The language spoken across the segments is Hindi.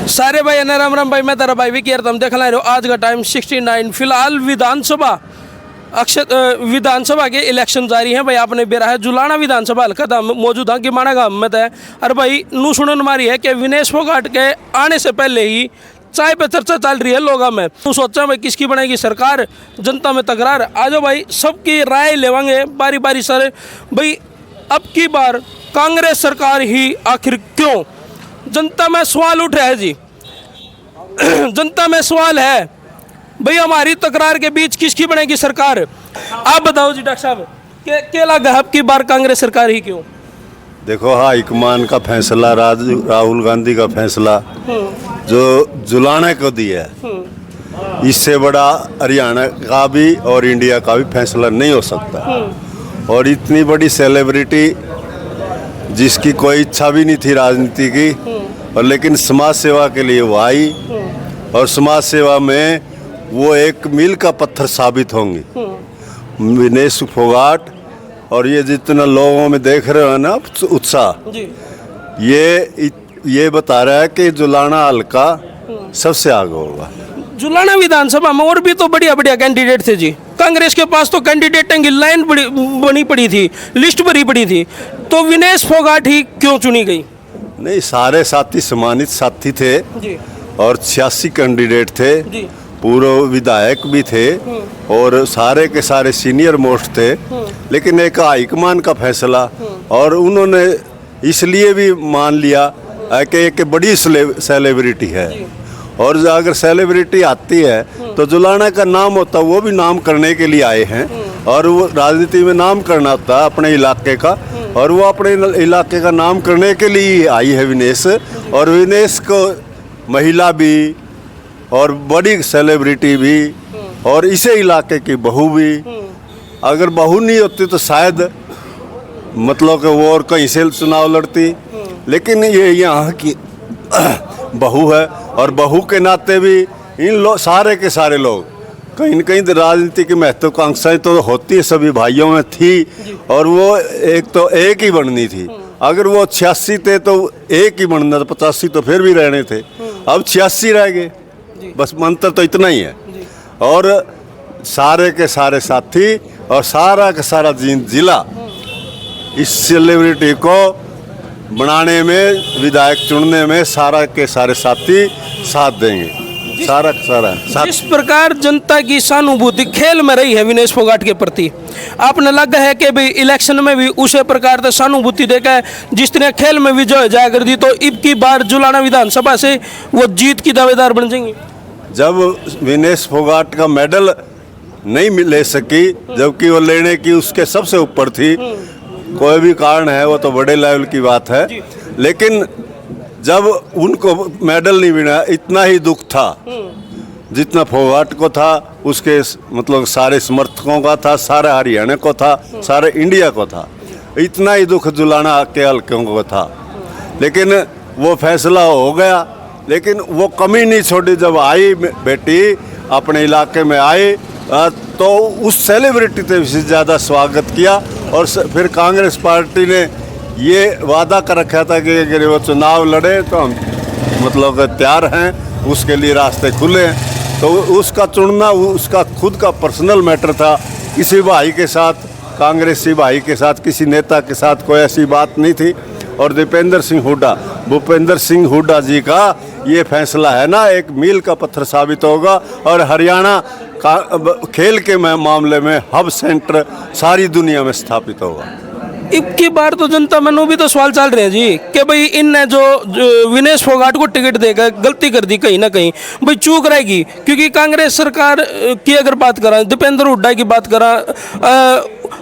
सारे भाई अन्य राम राम भाई, मैं तेरा भाई विकी तुम देख रहे हो। आज का टाइम 69। फिलहाल विधानसभा के इलेक्शन जारी हैं भाई। आपने बेरा है जुलाना विधानसभा हल्का था मौजूद है कि माना गाँव में है। अरे भाई नू सुनन मारी है कि विनेश फोगाट के आने से पहले ही चाय पे चर्चा चल रही है लोगों में। तू सोचा भाई किसकी बनेगी सरकार, जनता में तकरार। आ जाओ भाई, सबकी राय लेवांगे बारी बारी सर। भाई अब की बार कांग्रेस सरकार ही आखिर क्यों? जनता में सवाल उठ रहा है जी। जनता में सवाल है भाई, हमारी तकरार के बीच किसकी बनेगी सरकार? आप बताओ जी डॉक्टर साहब, क्या लगा अब की बार कांग्रेस सरकार ही क्यों? देखो, हाईकमान का फैसला, राहुल गांधी का फैसला जो जुलाने को दिया है, इससे बड़ा हरियाणा का भी और इंडिया का भी फैसला नहीं हो सकता। और इतनी बड़ी सेलिब्रिटी जिसकी कोई इच्छा भी नहीं थी राजनीति की, और लेकिन समाज सेवा के लिए वो आई, और समाज सेवा में वो एक मील का पत्थर साबित होंगी। विनेश फोगाट, और ये जितना लोगों में देख रहे हो ना उत्साह, ये बता रहा है कि जुलाना हल्का सबसे आगे होगा। जुलाना विधानसभा में और भी तो बढ़िया बढ़िया कैंडिडेट थे जी। कांग्रेस के पास तो कैंडिडेटों की लाइन बनी पड़ी थी, लिस्ट भरी पड़ी थी, तो विनेश फोगाट ही क्यों चुनी गई? नहीं, सारे साथी सम्मानित साथी थे जी। और 86 कैंडिडेट थे जी। पूर्व विधायक भी थे और सारे के सारे सीनियर मोस्ट थे। लेकिन एक हाईकमान का फैसला, और उन्होंने इसलिए भी मान लिया कि एक बड़ी सेलिब्रिटी है, और अगर सेलिब्रिटी आती है तो जुलाना का नाम होता, वो भी नाम करने के लिए आए हैं, और वो राजनीति में नाम करना होता है अपने इलाके का, और वो अपने इलाके का नाम करने के लिए आई है विनेश। और विनेश को महिला भी और बड़ी सेलिब्रिटी भी, और इसे इलाके की बहू भी, अगर बहू नहीं होती तो शायद मतलब कि वो और कहीं से चुनाव लड़ती। लेकिन ये यहाँ की बहू है, और बहू के नाते भी इन सारे के सारे लोग कहीं न कहीं राजनीति की महत्वाकांक्षाएं तो होती है, सभी भाइयों में थी, और वो एक ही बननी थी। अगर वो 86 थे तो एक ही बनना था, 85 तो फिर भी रहने थे, अब 86 रह गए। बस मंत्र तो इतना ही है। और सारे के सारे साथी और सारा का सारा जिला इस सेलिब्रिटी को बनाने में, विधायक चुनने में सारा के सारे साथी साथ देंगे। सारा का सारा साथ। जिस प्रकार जनता की सहानुभूति खेल में रही है विनेश फोगाट के प्रति, आपने लगा है कि भाई इलेक्शन में भी उसी प्रकार से सहानुभूति देकर जिस तरह खेल में विजय जाया कर दी, तो अब की बार जुलाना विधानसभा से वो जीत की दावेदार बन जाएंगी? जब विनेश फोगाट का मेडल नहीं ले सकी, जबकि वो लेने की उसके सबसे ऊपर थी, कोई भी कारण है, वो तो बड़े लेवल की बात है। लेकिन जब उनको मेडल नहीं मिला, इतना ही दुख था जितना फोगाट को था, उसके मतलब सारे समर्थकों का था, सारे हरियाणा को था, सारे इंडिया को था। इतना ही दुख जुलाना के हल्कों को था। लेकिन वो फैसला हो गया, लेकिन वो कमी नहीं छोड़ी। जब आई बेटी अपने इलाके में आई तो उस सेलिब्रिटी से ज़्यादा स्वागत किया। और फिर कांग्रेस पार्टी ने ये वादा कर रखा था कि अगर वो चुनाव लड़े तो हम मतलब तैयार हैं, उसके लिए रास्ते खुले हैं। तो उसका चुनना उसका खुद का पर्सनल मैटर था। किसी भाई के साथ, कांग्रेसी भाई के साथ, किसी नेता के साथ कोई ऐसी बात नहीं थी। और भूपेंद्र सिंह हुड्डा जी का ये फैसला है ना, एक मील का पत्थर साबित होगा। और हरियाणा का खेल के मामले में हब सेंटर सारी दुनिया में स्थापित होगा। अब की बार तो जनता में भी तो सवाल चल रहे हैं जी कि भाई इनने जो विनेश फोगाट को टिकट देकर गलती कर दी, कहीं ना कहीं भाई चूक रहेगी। क्योंकि कांग्रेस सरकार की अगर बात करा, भूपेंद्र हुड्डा की बात करा,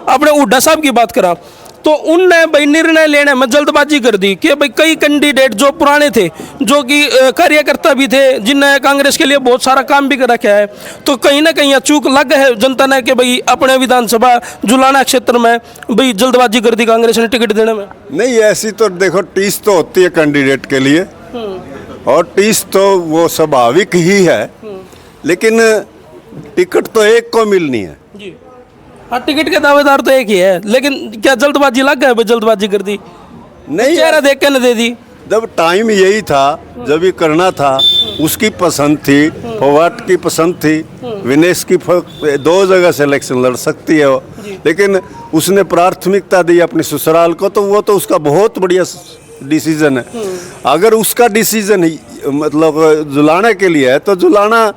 अपने हुड्डा साहब की बात करा, तो उनने भाई निर्णय लेने में जल्दबाजी कर दी कि भाई कई कैंडिडेट जो पुराने थे, जो कि कार्यकर्ता भी थे, जिनने कांग्रेस के लिए बहुत सारा काम भी कर रखा है, तो कहीं ना कहीं चूक लग है जनता ने कि भाई अपने विधानसभा जुलाना क्षेत्र में भाई जल्दबाजी कर दी कांग्रेस ने टिकट देने में। नहीं, ऐसी तो देखो टीस तो होती है कैंडिडेट के लिए, और टीस तो वो स्वाभाविक ही है। लेकिन टिकट तो एक को मिलनी है जी। हाँ, टिकट के दावेदार तो एक ही है, लेकिन क्या जल्दबाजी लग गया? जल्दबाजी कर दी, नहीं चेहरा देख के न दे दी। जब टाइम यही था, जब ये करना था, उसकी पसंद थी, फोगाट की पसंद थी, विनेश की 2 जगह से इलेक्शन लड़ सकती है वो, लेकिन उसने प्राथमिकता दी अपने ससुराल को, तो वो तो उसका बहुत बढ़िया डिसीजन है। अगर उसका डिसीजन मतलब जुलाना के लिए है, तो जुलाना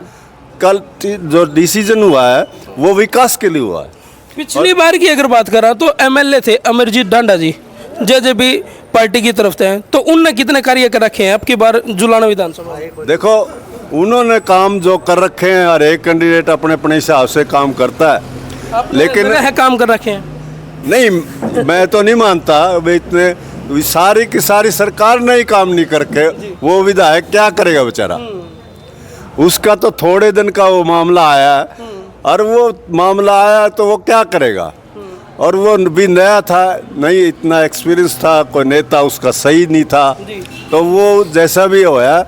कल जो डिसीजन हुआ है वो विकास के लिए हुआ है। पिछली बार की अगर बात करा तो एमएलए थे अमरजीत डांडा जी, जेजेपी पार्टी की तरफ से हैं, तो उनने कितने कार्य कर रखे हैं आपकी बार जुलाना विधानसभा? देखो, उन्होंने काम जो कर रखे हैं, हर एक कैंडिडेट अपने अपने हिसाब से काम करता है, लेकिन है काम कर रखे हैं। नहीं, मैं तो नहीं मानता वे इतने सारी की सारी सरकार ने ही काम नहीं करके वो विधायक क्या करेगा बेचारा। उसका तो थोड़े दिन का वो मामला आया है, और वो मामला आया तो वो क्या करेगा, और वो भी नया था, नहीं इतना एक्सपीरियंस था, कोई नेता उसका सही नहीं था, तो वो जैसा भी होया,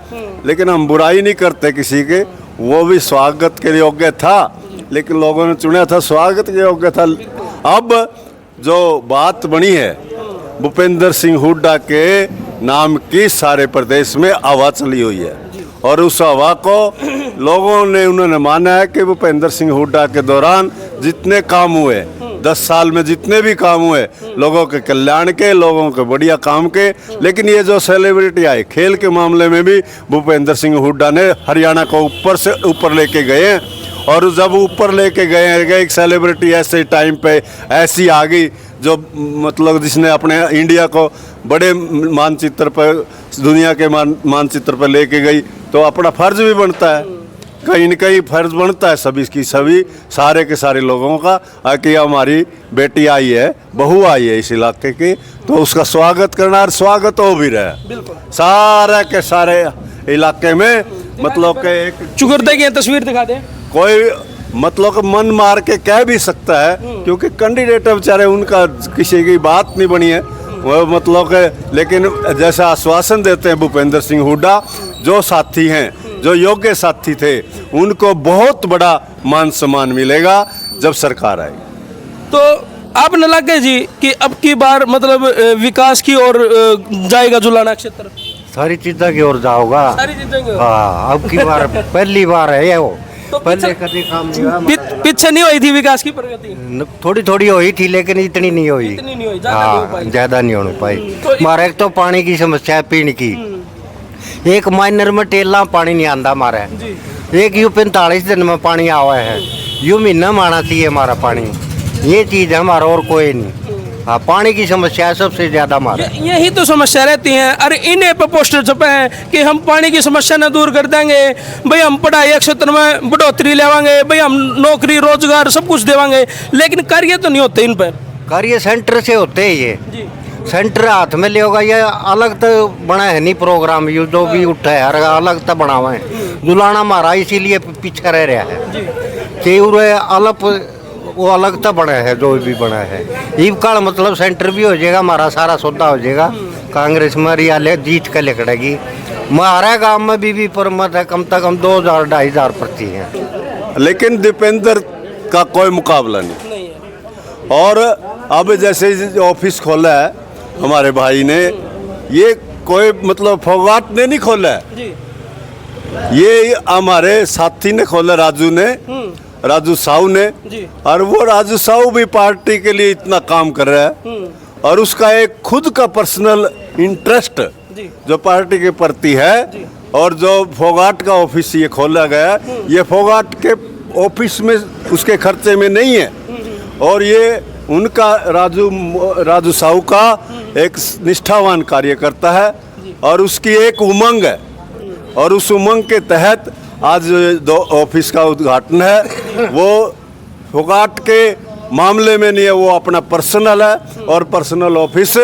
लेकिन हम बुराई नहीं करते किसी के, वो भी स्वागत के योग्य था, लेकिन लोगों ने चुना था, स्वागत के योग्य था। अब जो बात बनी है, भूपेंद्र सिंह हुड्डा के नाम की सारे प्रदेश में हवा चली हुई है, और उस हवा को लोगों ने उन्होंने माना है कि भूपेंद्र सिंह हुड्डा के दौरान जितने काम हुए, 10 साल में जितने भी काम हुए, लोगों के कल्याण के, लोगों के बढ़िया काम के, लेकिन ये जो सेलिब्रिटी आए खेल के मामले में भी भूपेंद्र सिंह हुड्डा ने हरियाणा को ऊपर से ऊपर लेके गए हैं, और जब ऊपर लेके गए एक सेलिब्रिटी ऐसे टाइम पे ऐसी आ गई जो मतलब जिसने अपने इंडिया को बड़े मानचित्र पर, दुनिया के मानचित्र पर लेके गई, तो अपना फर्ज भी बनता है, कहीं न कहीं फर्ज बनता है सभी की सभी सारे के सारे लोगों का कि हमारी बेटी आई है, बहू आई है इस इलाके की, तो उसका स्वागत करना, और स्वागत हो भी रहा है सारे के सारे इलाके में। मतलब के एक चुकरते की तस्वीर दिखा दे, कोई मतलब मन मार के कह भी सकता है, क्योंकि कैंडिडेट बेचारे उनका किसी की बात नहीं बनी है वो, मतलब के, लेकिन जैसा आश्वासन देते हैं भूपेंद्र सिंह हुड्डा, जो साथी हैं, जो योग्य साथी थे, उनको बहुत बड़ा मान सम्मान मिलेगा जब सरकार आएगी। तो आप न लगे जी कि अब की बार मतलब विकास की ओर जाएगा जुलाना क्षेत्र? सारी चीज़ों की ओर जाओगा। सारी चीजें हाँ, अब की बार पहली बार है ये वो, तो पहले कभी काम नहीं हुआ। पीछे नहीं हुई थी विकास की प्रगति? थोड़ी थोड़ी हुई थी, लेकिन इतनी नहीं हुई। इतनी नहीं हुई, ज्यादा नहीं हो हाँ, पाई। ज्यादा नहीं हो पाई। तो हमारे एक तो पानी की समस्या है, पीने की। एक माइनर में टेला पानी नहीं आंदा हमारे, एक यू 45 दिन में पानी आवा है, यू महीना में आना चाहिए हमारा पानी, ये चीज़ है हमारा, और कोई नहीं। हाँ, पानी की समस्या है सबसे ज्यादा हमारा। यही तो समस्या रहती है। अरे इन्हें पे पोस्टर छपे हैं कि हम पानी की समस्या न दूर कर देंगे, भाई हम पढ़ाई क्षेत्र में बढ़ोतरी लेवांगे, भाई हम नौकरी रोजगार सब कुछ देवांगे, लेकिन कार्य तो नहीं होते इन पे। कार्य सेंटर से होते हैं ये जी। सेंटर हाथ में ले होगा, ये अलग तो बना है नहीं प्रोग्राम, ये जो भी उठा है हर अलग तो बना हुआ है। जुलाना हमारा इसीलिए पीछे रह रहा है कि अलग वो अलग तो बना है, जो भी बना है। ईब काल मतलब सेंटर भी हो जाएगा, हमारा सारा सौदा हो जाएगा। कांग्रेस में रियाले जीत के लिखड़ेगी। हमारे गांव में भी परमत है, कम से कम 2000-2500 प्रति है, लेकिन दीपेंद्र का कोई मुकाबला नहीं है। और अब जैसे ऑफिस खोला है हमारे भाई ने, ये कोई मतलब फोगाट ने नहीं खोला है, ये हमारे साथी ने खोला, राजू साहू ने। और वो राजू साहू भी पार्टी के लिए इतना काम कर रहा है, और उसका एक खुद का पर्सनल इंटरेस्ट जो पार्टी के प्रति है, और जो फोगाट का ऑफिस ये खोला गया, ये फोगाट के ऑफिस में उसके खर्चे में नहीं है, और ये उनका राजू साहू का एक निष्ठावान कार्यकर्ता है, और उसकी एक उमंग है, और उस उमंग के तहत आज 2 ऑफिस का उद्घाटन है। वो फोगाट के मामले में नहीं है, वो अपना पर्सनल है, और पर्सनल ऑफिस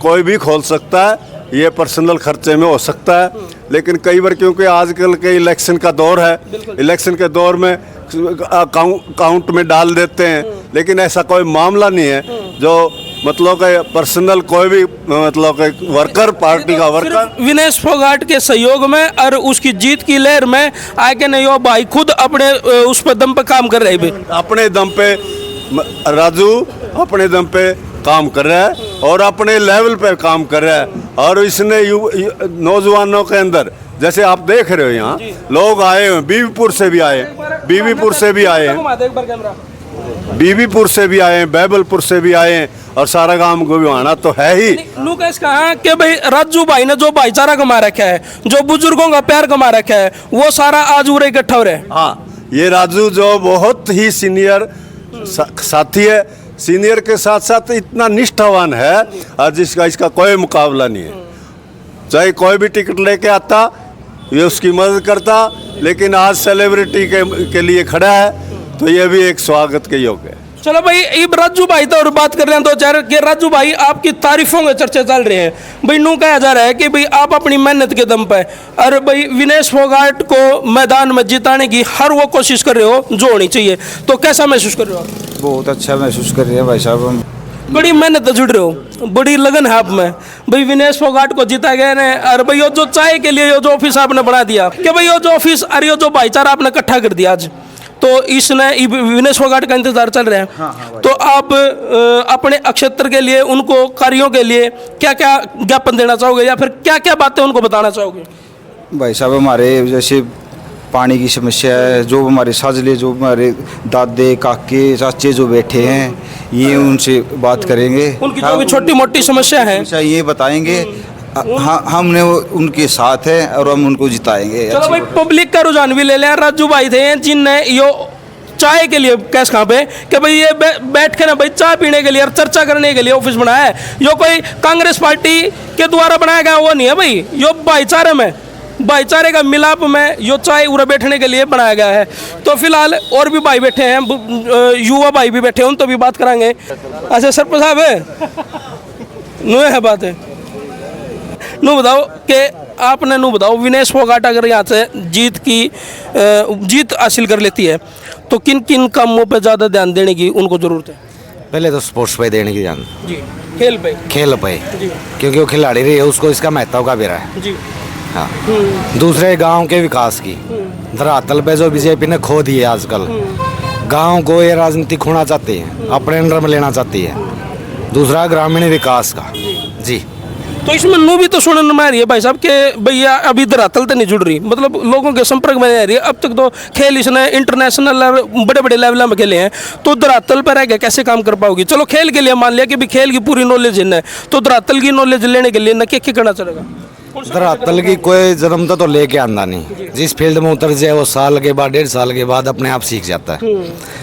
कोई भी खोल सकता है, ये पर्सनल खर्चे में हो सकता है। लेकिन कई बार क्योंकि आजकल के इलेक्शन का दौर है, इलेक्शन के दौर में अकाउंट में डाल देते हैं, लेकिन ऐसा कोई मामला नहीं है जो मतलब कि पर्सनल कोई भी मतलब वर्कर, पार्टी का वर्कर विनेश फोगाट के सहयोग में और उसकी जीत की लहर में आगे नहीं हो भाई, खुद अपने उस पर दम पे काम कर रहे हैं, अपने दम पे राजू अपने दम पे काम कर रहा है, और अपने लेवल पे काम कर रहा है। और इसने नौजवानों के अंदर, जैसे आप देख रहे हो यहाँ लोग आए हैं, बीबीपुर से भी आए, बीबीपुर से भी आए हैं, बीबीपुर से भी आए हैं, बैबलपुर से भी आए हैं, और सारा गांव गोविवाना तो है ही। लुकेश कहा कि भाई राजू भाई ने जो भाईचारा कमा रखा है, जो बुजुर्गों का प्यार कमा रखा है, वो सारा आज उरे इकट्ठा हो रहा है। हाँ, ये राजू जो बहुत ही सीनियर साथी है, सीनियर के साथ साथ इतना निष्ठावान है और जिसका इसका कोई मुकाबला नहीं है। चाहे कोई भी टिकट लेके आता, ये उसकी मदद करता, लेकिन आज सेलिब्रिटी के लिए खड़ा है, तो ये भी एक स्वागत के योग्य है। चलो भाई, इब राजू भाई तो और बात कर रहे हैं दो चार कि राजू भाई आपकी तारीफों के चर्चे चल रहे हैं। भाई नू कहा जा रहा है कि भाई आप अपनी मेहनत के दम पे और भाई विनेश फोगाट को मैदान में जिताने की हर वो कोशिश कर रहे हो जो होनी चाहिए, तो कैसा महसूस कर रहे हो आप? बहुत अच्छा महसूस कर रहे हैं भाई साहब हम। बड़ी मेहनत से जुड़ रहे हो, बड़ी लगन है आप में। भाई विनेश फोगाट को जीता गया ने, और भाई ये जो चाय के लिए ये जो ऑफिस आपने बना दिया, कि भाई ये जो ऑफिस और ये जो भाईचारा आपने इकट्ठा कर दिया आज, तो इसने विनेश फोगाट का इंतजार चल रहा है। हाँ, तो आप अपने अक्षेत्र के लिए, उनको कार्यों के लिए क्या क्या ज्ञापन देना चाहोगे, या फिर क्या क्या बातें उनको बताना चाहोगे? भाई साहब हमारे जैसे पानी की समस्या है, जो हमारे साजले, जो हमारे दादे काके चाचे जो बैठे हैं, ये उनसे बात करेंगे। उनकी जो भी छोटी मोटी समस्या है ये बताएंगे। हाँ, हमने उनके साथ है और हम उनको जिताएंगे। चलो भाई, पब्लिक का रुझान भी ले लें। राजू भाई थे जिनने यो चाय के लिए कैस कहाँ पे कि भाई ये बैठ के ना भाई चाय पीने के लिए और चर्चा करने के लिए ऑफिस बनाया है। यो कोई कांग्रेस पार्टी के द्वारा बनाया गया वो नहीं है भाई, यो भाईचारे में, भाईचारे का मिलाप में यो चाय उरे बैठने के लिए बनाया गया है। तो फिलहाल और भी भाई बैठे हैं, युवा भाई भी बैठे हैं, उन तो भी बात कराएंगे। अच्छा सरपंच साहब है, है बात है, नू बताओ कि आपने नू बताओ विनेश फोगाट अगर यहाँ से जीत हासिल कर लेती है, तो किन किन कामों पे ज़्यादा ध्यान देने की उनको ज़रूरत है? पहले तो स्पोर्ट्स पे देने की ध्यान, जी, खेल पे जी, क्योंकि वो खिलाड़ी रही है, उसको इसका महत्व का भी रहा है जी। हाँ। दूसरे गांव के विकास की धरातल पे जो बीजेपी ने खो दी है आजकल, गांव को ये राजनीति खोना चाहती है, अपने अंडर में लेना चाहती है। दूसरा ग्रामीण विकास का जी। तो इसमें नू भी तो सुनने में आ रही है भाई साहब कि भैया अभी धरातल तो नहीं जुड़ रही, मतलब लोगों के संपर्क में नहीं आ रही है। अब तक तो खेल इसने इंटरनेशनल और बड़े बड़े लेवल में खेले हैं, तो धरातल पर रह के कैसे काम कर पाओगी? चलो खेल के लिए मान लिया कि भी खेल की पूरी नॉलेज है, तो धरातल की नॉलेज लेने के लिए न क्या करना चलेगा? धरातल की कोई जन्म तो लेके आंदा नहीं, जिस फील्ड में उतर जाए वो साल के बाद 1.5 साल के बाद अपने आप सीख जाता है,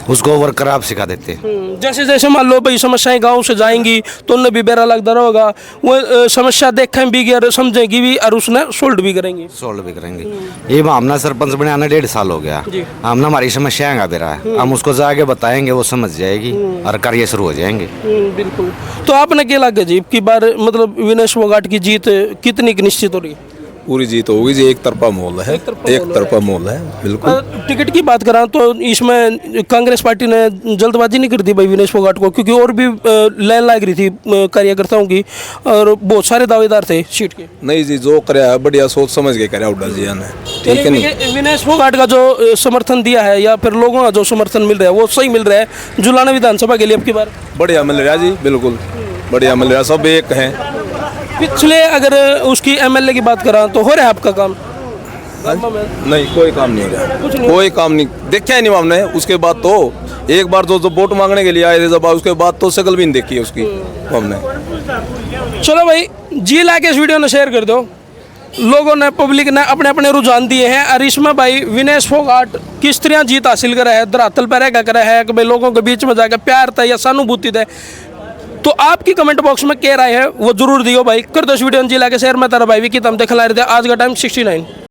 उसको वर्कर आप सिखा देते हैं। जैसे जैसे मान लो भाई समस्याएं गांव से जाएंगी तो उन्हें भी बेरा लगता रहेगा, वो समस्या देखें भी और समझेंगी भी और उसने सोल्व भी करेंगे। ये मामला सरपंच बने आने 1.5 साल हो गया, हमने हमारी समस्याएं दे रहा है, हम उसको जाके बताएंगे, वो समझ जाएगी और कार्य शुरू हो जाएंगे। बिल्कुल। तो आपने क्या लगा जी की बार मतलब विनेश फोगाट की जीत कितनी निश्चित हो रही है? पूरी जीत होगी जी, एक तरफा माहौल है, एक तरफा माहौल है बिल्कुल। टिकट की बात करा तो इसमें कांग्रेस पार्टी ने जल्दबाजी नहीं कर दी भाई विनेश फोगाट को, क्योंकि और भी लाइन लग रही थी कार्यकर्ताओं की और बहुत सारे दावेदार थे सीट के। नहीं जी, जो कराया बढ़िया सोच समझ के कराया उड्डा जी ने, ठीक है नहीं। विनेश फोगाट का जो समर्थन दिया है या फिर लोगों का जो समर्थन मिल रहा है वो सही मिल रहा है जुलाना विधानसभा के लिए अब की बार? बढ़िया मिल रहा है जी, बिल्कुल बढ़िया मिल रहा है, सब एक हैं। पिछले अगर उसकी एमएलए की बात करा तो हो रहा है आपका काम? नहीं, कोई काम नहीं हो रहा, कोई काम नहीं देखा ही नहीं हमने। उसके बाद तो एक बार जो वोट मांगने के लिए आए थे जब, उसके बाद तो शक्ल भी नहीं देखी है उसकी हमने। चलो भाई, जी ला के इस वीडियो ने शेयर कर दो। लोगों ने, पब्लिक ने अपने अपने रुझान दिए हैं और इसमें भाई विनेश फोगाट किस तरह जीत हासिल करा है, धरातल पर रह करा है कि भाई लोगों के बीच में जाकर प्यार था या सहानुभूति थे। तो आपकी कमेंट बॉक्स में क्या राय है वो जरूर दियो भाई। कर दो इस वीडियो जी ला के शेयर में। तारा भाई भी की तम देखा ला रहे थे। आज का टाइम 69।